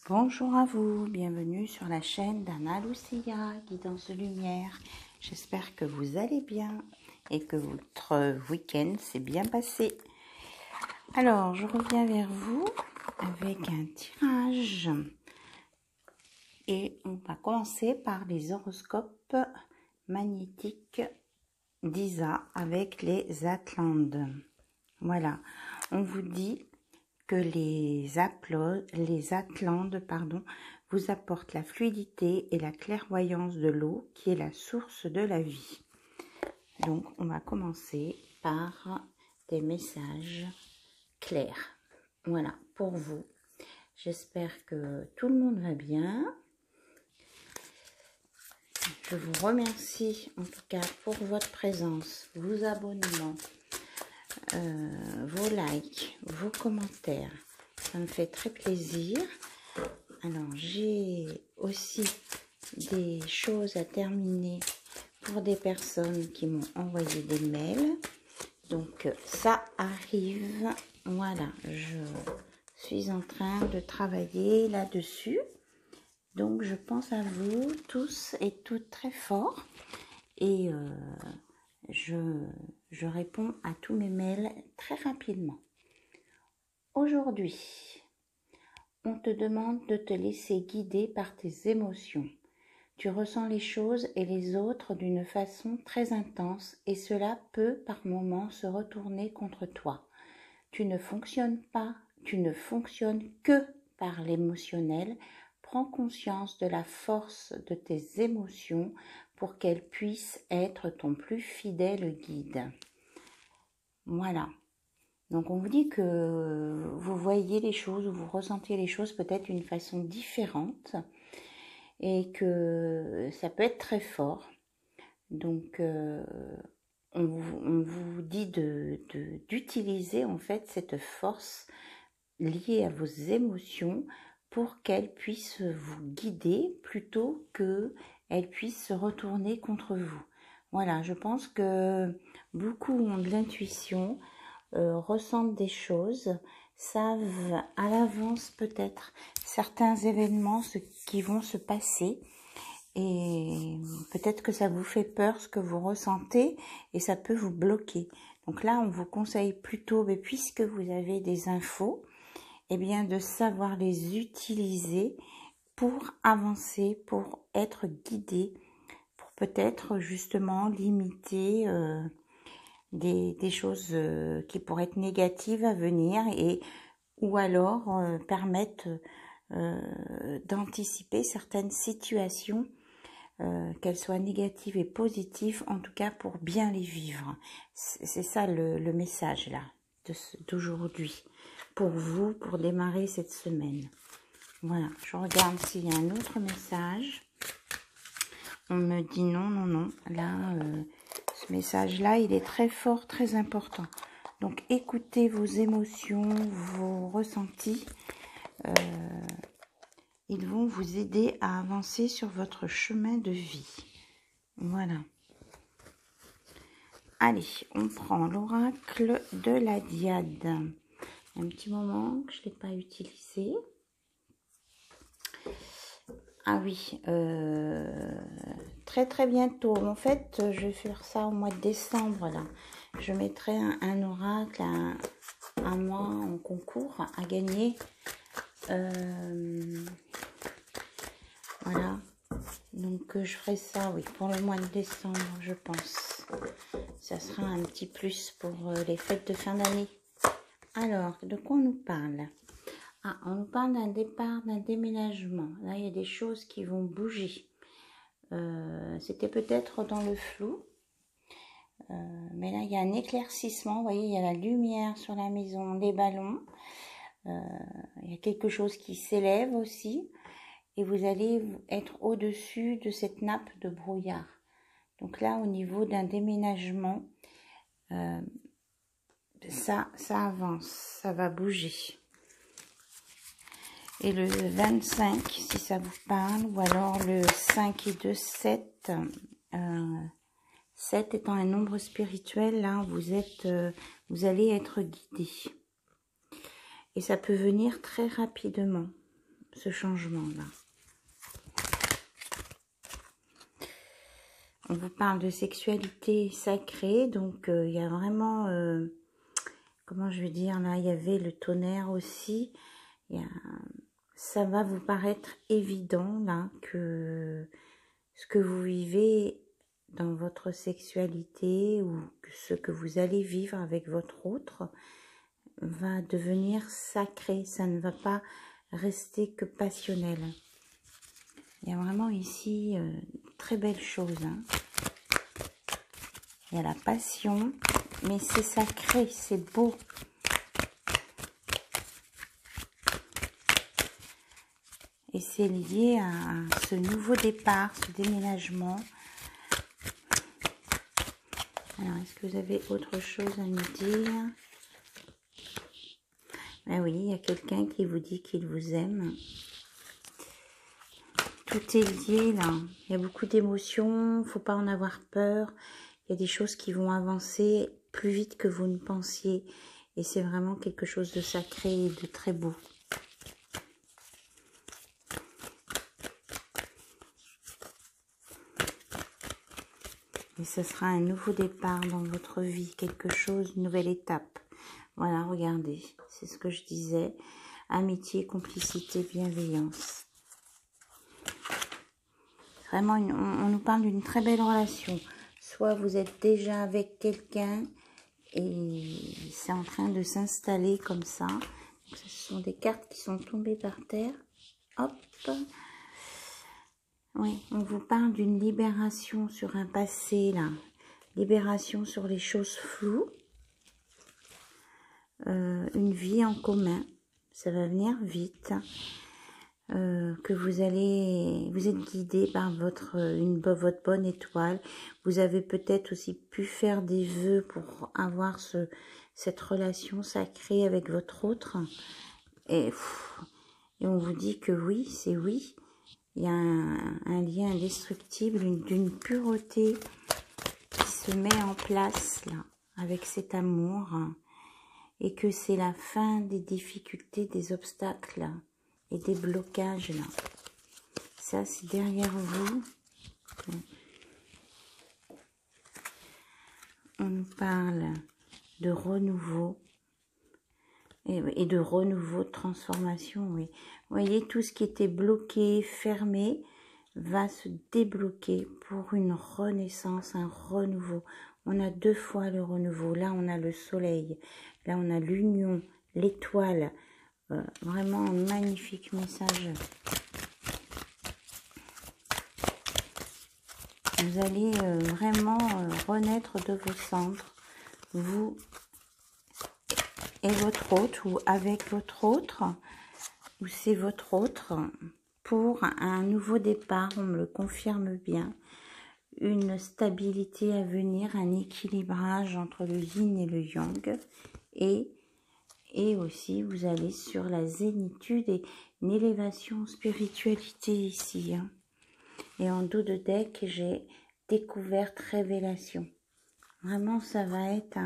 Bonjour à vous, bienvenue sur la chaîne d'Anna Lucia, Guidance de Lumière. J'espère que vous allez bien et que votre week-end s'est bien passé. Alors, je reviens vers vous avec un tirage et on va commencer par les horoscopes magnétiques d'Isa avec les Atlantes. Voilà, on vous dit que les Atlantes vous apportent la fluidité et la clairvoyance de l'eau qui est la source de la vie. Donc, on va commencer par des messages clairs. Voilà, pour vous. J'espère que tout le monde va bien. Je vous remercie en tout cas pour votre présence, vos abonnements, vos likes, vos commentaires. Ça me fait très plaisir. Alors, j'ai aussi des choses à terminer pour des personnes qui m'ont envoyé des mails. Donc, ça arrive. Voilà, je suis en train de travailler là-dessus. Donc, je pense à vous tous et toutes très fort. Et je réponds à tous mes mails très rapidement. Aujourd'hui, on te demande de te laisser guider par tes émotions. Tu ressens les choses et les autres d'une façon très intense et cela peut par moments se retourner contre toi. Tu ne fonctionnes que par l'émotionnel. Prends conscience de la force de tes émotions pour qu'elles puissent être ton plus fidèle guide. Voilà. Donc, on vous dit que vous voyez les choses ou vous ressentez les choses peut-être d'une façon différente et que ça peut être très fort. Donc, on vous dit d'utiliser en fait cette force liée à vos émotions pour qu'elles puissent vous guider plutôt qu'elles puissent se retourner contre vous. Voilà, je pense que beaucoup ont de l'intuition, ressentent des choses, savent à l'avance peut-être certains événements qui vont se passer et peut-être que ça vous fait peur ce que vous ressentez et ça peut vous bloquer. Donc là, on vous conseille plutôt, mais puisque vous avez des infos, eh bien de savoir les utiliser pour avancer, pour être guidé, pour peut-être justement limiter des choses qui pourraient être négatives à venir et ou alors permettre d'anticiper certaines situations, qu'elles soient négatives et positives, en tout cas pour bien les vivre. C'est ça le message là d'aujourd'hui pour vous, pour démarrer cette semaine. Voilà, je regarde s'il y a un autre message. On me dit non, non, non. Là, ce message-là, il est très fort, très important. Donc, écoutez vos émotions, vos ressentis. Ils vont vous aider à avancer sur votre chemin de vie. Voilà. Allez, on prend l'oracle de la Diade. Un petit moment que je ne l'ai pas utilisé. Ah oui, très très bientôt. En fait, je vais faire ça au mois de décembre là. Je mettrai un oracle à moi en concours à gagner. Voilà. Donc je ferai ça, oui, pour le mois de décembre, je pense. Ça sera un petit plus pour les fêtes de fin d'année. Alors, de quoi on nous parle ? Ah, on nous parle d'un départ, d'un déménagement. Là, il y a des choses qui vont bouger. C'était peut-être dans le flou. Mais là, il y a un éclaircissement. Vous voyez, il y a la lumière sur la maison, les ballons. Il y a quelque chose qui s'élève aussi. Et vous allez être au-dessus de cette nappe de brouillard. Donc là, au niveau d'un déménagement, ça avance, ça va bouger. Et le 25, si ça vous parle, ou alors le 5 et 2, 7. 7 étant un nombre spirituel, là, vous allez être guidé. Et ça peut venir très rapidement. ce changement-là. On vous parle de sexualité sacrée, donc il y a vraiment, comment je vais dire, là, il y avait le tonnerre aussi. Ça va vous paraître évident, là, que ce que vous vivez dans votre sexualité ou ce que vous allez vivre avec votre autre va devenir sacré. Ça ne va pas rester que passionnel. Il y a vraiment ici très belle chose. Hein. Il y a la passion, mais c'est sacré, c'est beau. Et c'est lié à ce nouveau départ, ce déménagement. Alors, est-ce que vous avez autre chose à me dire? Ben oui, il y a quelqu'un qui vous dit qu'il vous aime. Tout est lié là. Il y a beaucoup d'émotions, il ne faut pas en avoir peur. Il y a des choses qui vont avancer plus vite que vous ne pensiez. Et c'est vraiment quelque chose de sacré et de très beau. Et ce sera un nouveau départ dans votre vie, quelque chose, une nouvelle étape. Voilà, regardez, c'est ce que je disais. Amitié, complicité, bienveillance. Vraiment, on nous parle d'une très belle relation. Soit vous êtes déjà avec quelqu'un et c'est en train de s'installer comme ça. Donc, ce sont des cartes qui sont tombées par terre. Hop. Oui, on vous parle d'une libération sur un passé, là. Libération sur les choses floues. Une vie en commun. Ça va venir vite. Que vous êtes guidé par votre bonne étoile. Vous avez peut-être aussi pu faire des vœux pour avoir cette relation sacrée avec votre autre. Et on vous dit que oui, c'est oui. Il y a un lien indestructible, d'une pureté qui se met en place là, avec cet amour. Et que c'est la fin des difficultés, des obstacles là, et des blocages là. Ça, c'est derrière vous. On nous parle de renouveau et de renouveau, de transformation, oui. Vous voyez, tout ce qui était bloqué, fermé, va se débloquer pour une renaissance, un renouveau. On a deux fois le renouveau. Là, on a le soleil. Là, on a l'union, l'étoile. Vraiment un magnifique message. Vous allez vraiment renaître de vos cendres, vous et votre autre, ou avec votre autre, ou c'est votre autre, pour un nouveau départ, on me le confirme bien, une stabilité à venir, un équilibrage entre le yin et le yang, et aussi vous allez sur la zénitude et une élévation spiritualité ici. Hein. Et en dos de deck, j'ai découverte révélation. Vraiment, ça va être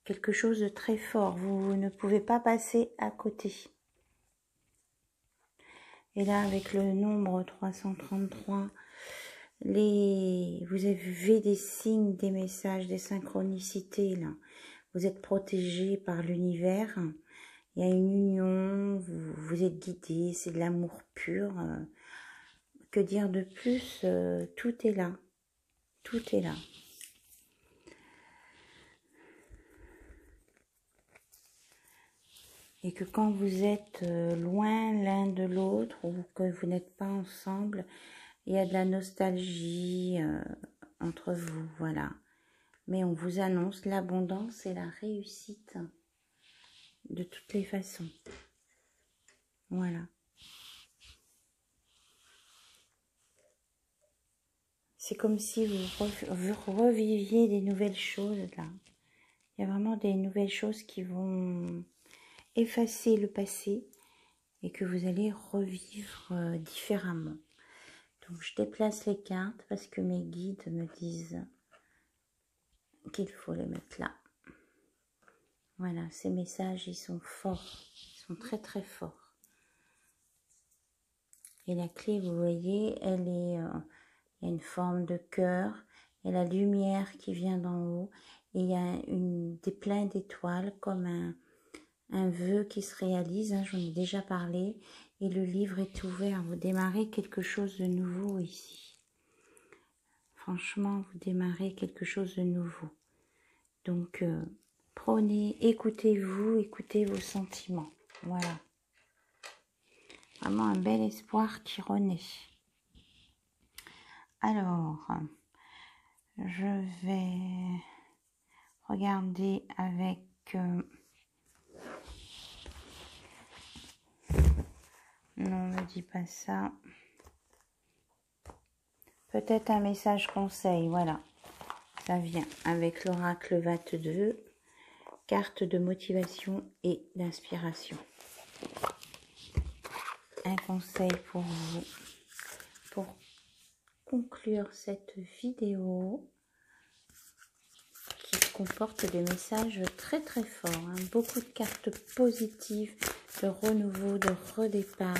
quelque chose de très fort. Vous ne pouvez pas passer à côté. Et là, avec le nombre 333, vous avez des signes, des messages, des synchronicités. Là. Vous êtes protégé par l'univers. Il y a une union, vous êtes guidé, c'est de l'amour pur. Que dire de plus? Tout est là. Tout est là. Et que quand vous êtes loin l'un de l'autre ou que vous n'êtes pas ensemble, il y a de la nostalgie entre vous, voilà. Mais on vous annonce l'abondance et la réussite de toutes les façons. Voilà. C'est comme si vous reviviez des nouvelles choses là. Il y a vraiment des nouvelles choses qui vont effacer le passé et que vous allez revivre différemment. Donc je déplace les cartes parce que mes guides me disent qu'il faut les mettre là. Voilà, ces messages, ils sont forts. Ils sont très très forts. Et la clé, vous voyez, elle est, il y a une forme de cœur, et la lumière qui vient d'en haut, et il y a des pleins d'étoiles, comme un vœu qui se réalise, hein, j'en ai déjà parlé, et le livre est ouvert. Vous démarrez quelque chose de nouveau ici. Franchement, vous démarrez quelque chose de nouveau. Donc, prenez, écoutez-vous, écoutez vos sentiments. Voilà. Vraiment un bel espoir qui renaît. Alors, je vais regarder avec... non, ne dis pas ça. Peut-être un message conseil, voilà. Ça vient avec l'oracle 22, carte de motivation et d'inspiration. Un conseil pour vous, pour conclure cette vidéo qui comporte des messages très très forts, hein. Beaucoup de cartes positives, de renouveau, de redépart.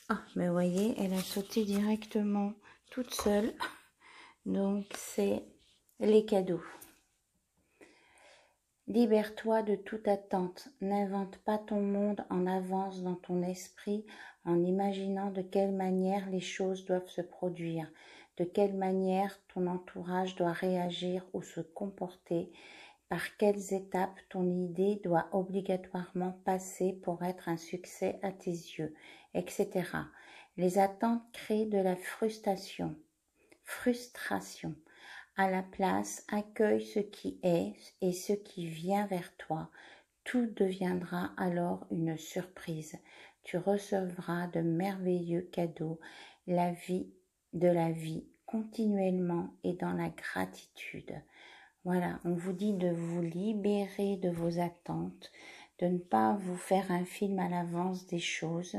Ah, mais vous voyez, elle a sauté directement toute seule. Donc, c'est les cadeaux. Libère-toi de toute attente. N'invente pas ton monde en avance dans ton esprit en imaginant de quelle manière les choses doivent se produire, de quelle manière ton entourage doit réagir ou se comporter, par quelles étapes ton idée doit obligatoirement passer pour être un succès à tes yeux, etc. Les attentes créent de la frustration. À la place, accueille ce qui est et ce qui vient vers toi. Tout deviendra alors une surprise. Tu recevras de merveilleux cadeaux, de la vie, continuellement et dans la gratitude. Voilà, on vous dit de vous libérer de vos attentes, de ne pas vous faire un film à l'avance des choses,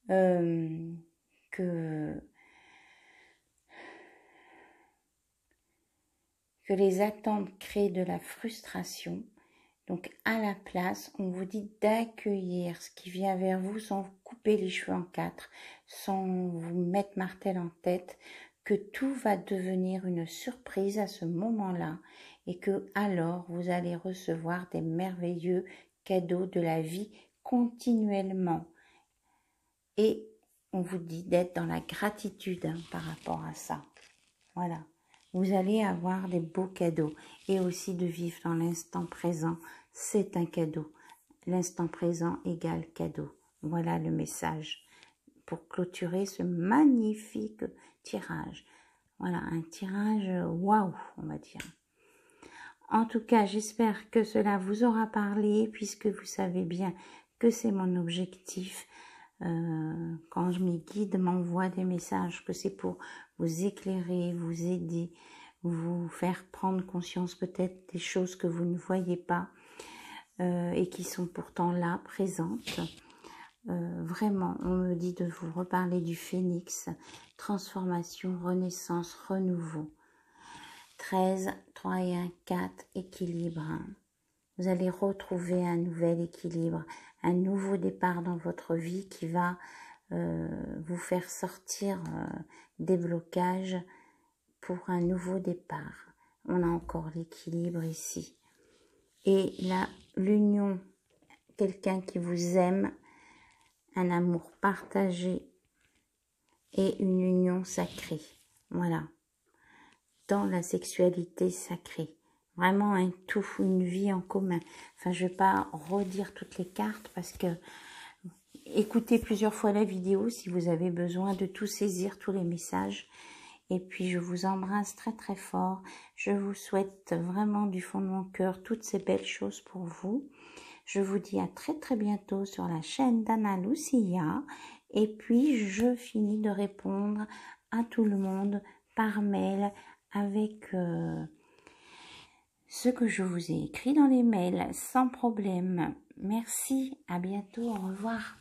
que les attentes créent de la frustration. Donc, à la place, on vous dit d'accueillir ce qui vient vers vous sans vous couper les cheveux en quatre, sans vous mettre martel en tête, que tout va devenir une surprise à ce moment-là et que alors vous allez recevoir des merveilleux cadeaux de la vie continuellement. Et on vous dit d'être dans la gratitude, hein, par rapport à ça. Voilà. Vous allez avoir des beaux cadeaux et aussi de vivre dans l'instant présent, c'est un cadeau. L'instant présent égale cadeau. Voilà le message pour clôturer ce magnifique tirage. Voilà, un tirage waouh, on va dire. En tout cas, j'espère que cela vous aura parlé puisque vous savez bien que c'est mon objectif. Quand mes guides m'envoient des messages, que c'est pour vous éclairer, vous aider, vous faire prendre conscience peut-être des choses que vous ne voyez pas et qui sont pourtant là, présentes. Vraiment, on me dit de vous reparler du phénix, transformation, renaissance, renouveau. 13, 3 et 1, 4, équilibre. Vous allez retrouver un nouvel équilibre, un nouveau départ dans votre vie qui va vous faire sortir des blocages pour un nouveau départ. On a encore l'équilibre ici. Et là, l'union, quelqu'un qui vous aime, un amour partagé et une union sacrée. Voilà. Dans la sexualité sacrée. Vraiment un tout, une vie en commun. Enfin, je ne vais pas redire toutes les cartes parce que écoutez plusieurs fois la vidéo si vous avez besoin de tout saisir, tous les messages. Et puis, je vous embrasse très très fort. Je vous souhaite vraiment du fond de mon cœur toutes ces belles choses pour vous. Je vous dis à très très bientôt sur la chaîne d'Anna Lucia. Et puis, je finis de répondre à tout le monde par mail avec ce que je vous ai écrit dans les mails sans problème. Merci, à bientôt, au revoir.